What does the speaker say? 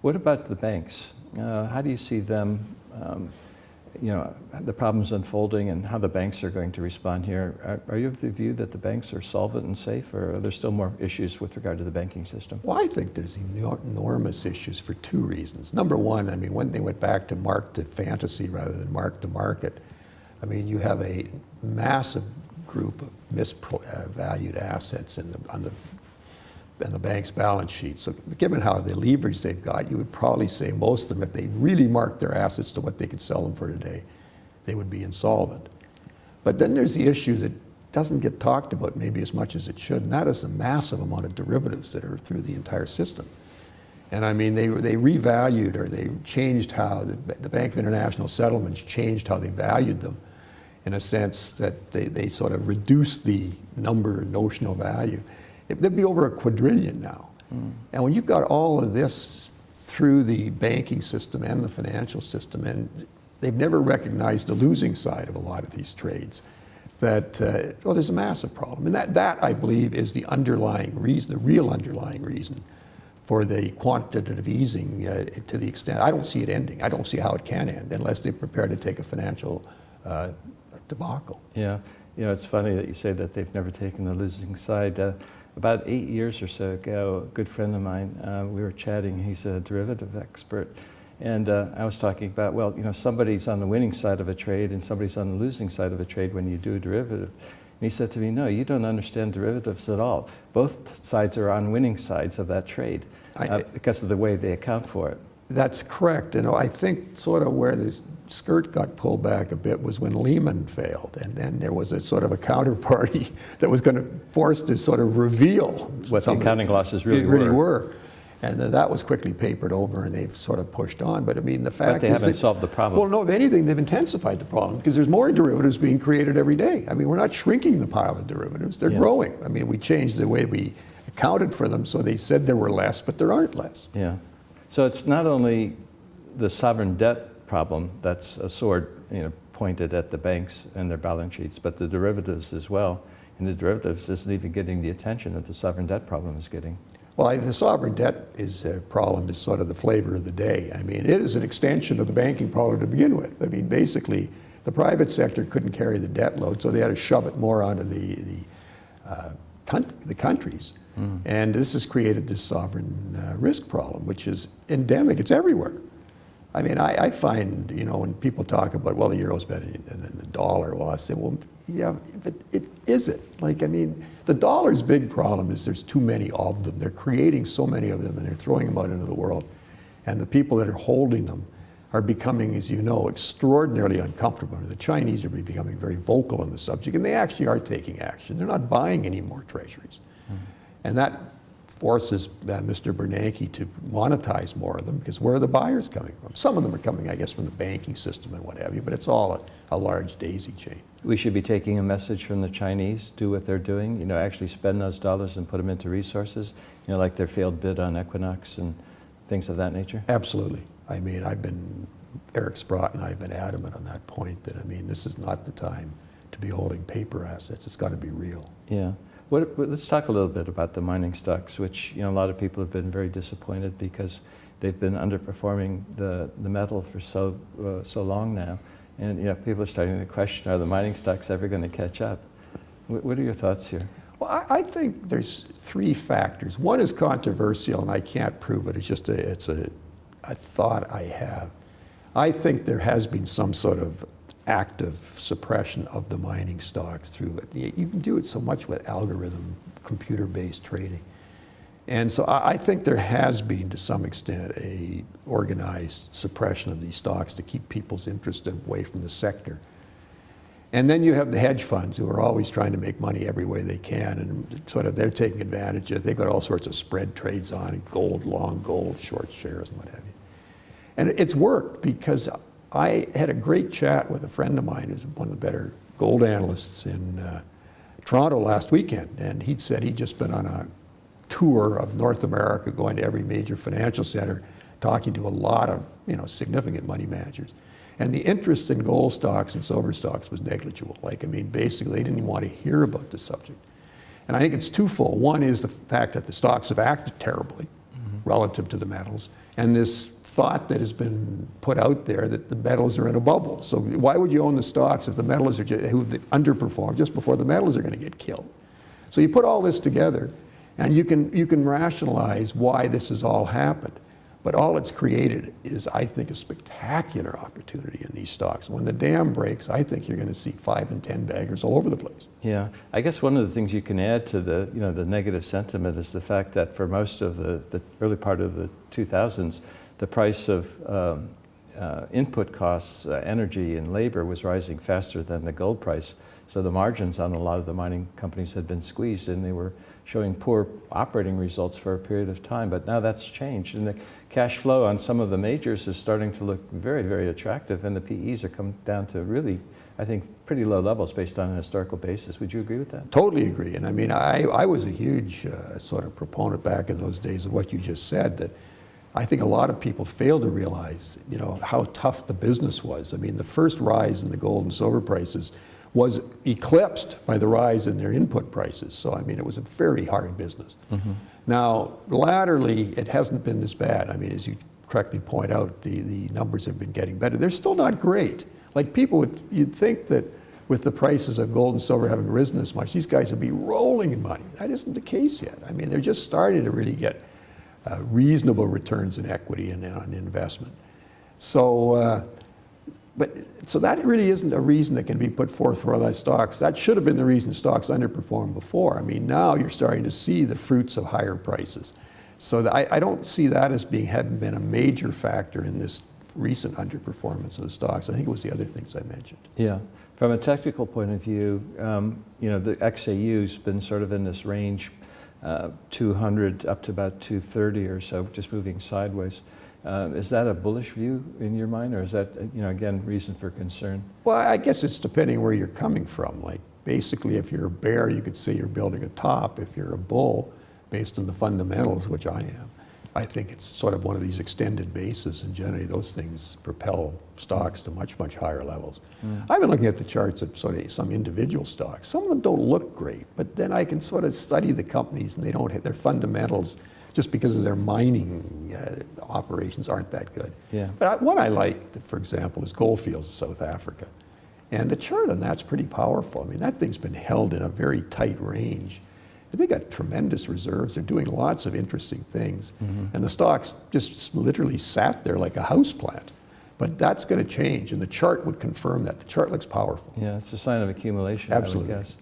What about the banks? How do you see them, the problems unfolding and how the banks are going to respond here? Are you of the view that the banks are solvent and safe, or are there still more issues with regard to the banking system? Well, I think there's enormous issues for two reasons. Number one, I mean, when they went back to mark to fantasy rather than mark to market, I mean, you have a massive group of misvalued assets on the bank's balance sheet. So given how the leverage they've got, you would probably say most of them, if they really marked their assets to what they could sell them for today, they would be insolvent. But then there's the issue that doesn't get talked about maybe as much as it should, and that is a massive amount of derivatives that are through the entire system. And I mean, they revalued, or they changed how, the Bank of International Settlements changed how they valued them, in a sense that they sort of reduced the notional value. There'd be over $1 quadrillion now. And when you've got all of this through the banking system and the financial system, and they've never recognized the losing side of a lot of these trades, that, well, there's a massive problem. And that, I believe, is the underlying reason, the real underlying reason for the quantitative easing to the extent, I don't see it ending. I don't see how it can end unless they're prepared to take a financial debacle. Yeah, it's funny that you say that they've never taken the losing side. About 8 years or so ago, a good friend of mine, we were chatting, he's a derivative expert, and I was talking about, well, somebody's on the winning side of a trade and somebody's on the losing side of a trade when you do a derivative. And he said to me, no, you don't understand derivatives at all. Both sides are on winning sides of that trade because of the way they account for it. That's correct. I think sort of where this skirt got pulled back a bit was when Lehman failed, and then there was a sort of a counterparty that was going to force to sort of reveal what the accounting losses really were. And that was quickly papered over, and they've sort of pushed on. But I mean, the fact is they haven't solved the problem. Well, no, if anything, they've intensified the problem because there's more derivatives being created every day. I mean, we're not shrinking the pile of derivatives; they're growing. I mean, we changed the way we accounted for them, so they said there were less, but there aren't less. Yeah. So it's not only the sovereign debt problem that's a sword pointed at the banks and their balance sheets, but the derivatives as well. And the derivatives isn't even getting the attention that the sovereign debt problem is getting. Well, the sovereign debt is a problem that's sort of the flavor of the day. I mean, it is an extension of the banking problem to begin with. I mean, basically, the private sector couldn't carry the debt load, so they had to shove it more onto the countries. And this has created this sovereign risk problem, which is endemic. It's everywhere. I mean, I find, when people talk about, well, the euro's better than the dollar, well, I say, well, yeah, but is it? Like, I mean, the dollar's big problem is there's too many of them. They're creating so many of them, and they're throwing them out into the world. And the people that are holding them are becoming, as you know, extraordinarily uncomfortable. The Chinese are becoming very vocal on the subject, and they actually are taking action. They're not buying any more treasuries. And that forces Mr. Bernanke to monetize more of them, because where are the buyers coming from? Some of them are coming, I guess, from the banking system and what have you, but it's all a large daisy chain. We should be taking a message from the Chinese, do what they're doing, actually spend those dollars and put them into resources, like their failed bid on Equinox and things of that nature? Absolutely. I mean, Eric Sprott and I have been adamant on that point that, I mean, this is not the time to be holding paper assets. It's got to be real. Yeah. Let's talk a little bit about the mining stocks, which a lot of people have been very disappointed because they've been underperforming the metal for so long now, and people are starting to question: are the mining stocks ever going to catch up? What are your thoughts here? Well, I think there's three factors. One is controversial, and I can't prove it. It's just a thought I have. I think there has been some sort of active suppression of the mining stocks through it. You can do it so much with algorithm, computer-based trading. And so I think there has been, to some extent, a organized suppression of these stocks to keep people's interest away from the sector. And then you have the hedge funds who are always trying to make money every way they can, and sort of they're taking advantage of it. They've got all sorts of spread trades on, gold, long gold, short shares, and what have you. And it's worked because I had a great chat with a friend of mine who's one of the better gold analysts in Toronto last weekend, and he'd said he'd just been on a tour of North America, going to every major financial center, talking to a lot of significant money managers. And the interest in gold stocks and silver stocks was negligible. Like, I mean, basically they didn't even want to hear about the subject. And I think it's twofold. One is the fact that the stocks have acted terribly. relative to the metals, and this thought that has been put out there that the metals are in a bubble. So why would you own the stocks if the metals are who underperform just before the metals are going to get killed? So you put all this together, and you can rationalize why this has all happened. But all it's created is, I think, a spectacular opportunity in these stocks. When the dam breaks, I think you're going to see 5 and 10 baggers all over the place. Yeah, I guess one of the things you can add to the the negative sentiment is the fact that for most of the early part of the 2000s, the price of input costs, energy and labor, was rising faster than the gold price. So the margins on a lot of the mining companies had been squeezed, and they were showing poor operating results for a period of time. But now that's changed, and the cash flow on some of the majors is starting to look very, very attractive, and the PEs are coming down to really, I think, pretty low levels based on a historical basis. Would you agree with that? Totally agree. And I mean, I was a huge sort of proponent back in those days of what you just said, that I think a lot of people fail to realize, how tough the business was. I mean, the first rise in the gold and silver prices was eclipsed by the rise in their input prices. So, I mean, it was a very hard business. Now, latterly, it hasn't been as bad. I mean, as you correctly point out, the numbers have been getting better. They're still not great. Like you'd think that with the prices of gold and silver having risen as much, these guys would be rolling in money. That isn't the case yet. I mean, they're just starting to really get reasonable returns in equity and on investment. So, so that really isn't a reason that can be put forth for other stocks. That should have been the reason stocks underperformed before. I mean, now you're starting to see the fruits of higher prices. So I don't see that as having been a major factor in this recent underperformance of the stocks. I think it was the other things I mentioned. Yeah. From a technical point of view, the XAU's been sort of in this range, 200 up to about 230 or so, just moving sideways. Is that a bullish view in your mind, or is that, again, reason for concern? Well, I guess it's depending where you're coming from. Like, basically, if you're a bear, you could say you're building a top. If you're a bull, based on the fundamentals, which I am, I think it's sort of one of these extended bases, and generally those things propel stocks to much, much higher levels. I've been looking at the charts of sort of some individual stocks. Some of them don't look great, but then I can sort of study the companies, and they don't hit their fundamentals just because of their mining operations aren't that good. Yeah. But what I like, for example, is Goldfields of South Africa. And the chart on that's pretty powerful. I mean, that thing's been held in a very tight range. They got tremendous reserves. They're doing lots of interesting things. And the stocks just literally sat there like a house plant. But that's going to change, and the chart would confirm that. The chart looks powerful. Yeah, it's a sign of accumulation, Absolutely. I would guess.